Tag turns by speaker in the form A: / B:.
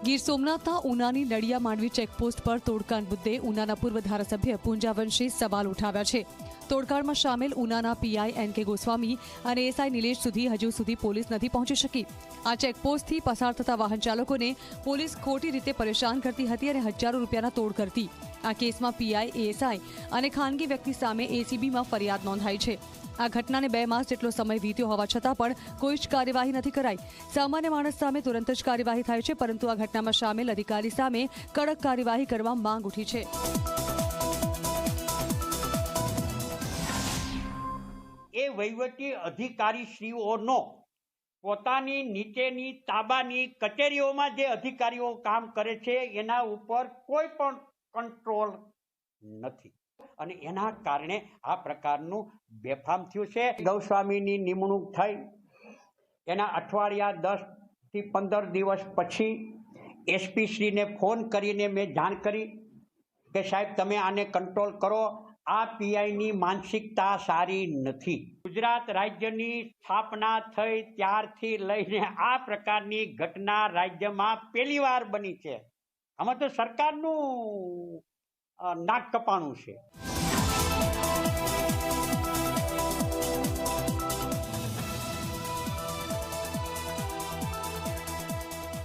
A: Gir સોમનાથના ઉનાની નડિયા Mandvi checkpost પર તોડકાંડ મુદ્દે ઉનાના પૂર્વ ધારાસભ્ય પૂંજાવંશી સવાલ ઉઠાવ્યા છે। તોડકાંડમાં સામેલ ઉનાના પીઆઈ એન.કે. ગોસ્વામી અને એસઆઈ નિલેશ સુધી હજુ સુધી પોલીસ નથી પહોંચી શકી। આ ચેકપોસ્ટથી પસાર થતા વાહન ચાલકોને પોલીસ ખોટી રીતે પરેશાન કરતી હતી અને હજારો રૂપિયાના તોડ કરતી। આ કેસમાં પીઆઈ, એએસઆઈ અને ખાનગી વ્યક્તિ સામે એસીબીમાં ફરિયાદ નોંધાઈ છે। આ ઘટનાને 2 માસ જેટલો સમય વીત્યો હોવા છતાં પણ કોઈ જ કાર્યવાહી નથી કરાઈ। સામાન્ય માણસ સામે તુરંત જ કાર્યવાહી થાય છે, પરંતુ આ ઘટનામાં સામેલ અધિકારી સામે કડક કાર્યવાહી કરવા માંગ ઉઠી છે।
B: એ વહીવટી અધિકારીશ્રીઓનો પોતાની નીચેની તાબાની કચેરીઓમાં જે અધિકારીઓ કામ કરે છે એના ઉપર કોઈ પણ કંટ્રોલ નથી અને એના કારણે આ પ્રકારનું બેફામ થયું છે। ગૌસ્વામીની નિમણૂક થઈ એના અઠવાડિયા 10 થી 15 દિવસ પછી એસપી શ્રીને ફોન કરીને મેં જાણ કરી કે સાહેબ તમે આને કંટ્રોલ કરો। આ પીઆઈની માનસિકતા સારી નથી। ગુજરાત રાજ્યની સ્થાપના થઈ ત્યારથી લઈને આ પ્રકારની ઘટના રાજ્યમાં પહેલીવાર બની છે। આમાં તો સરકારનું નાક કપાણું છે।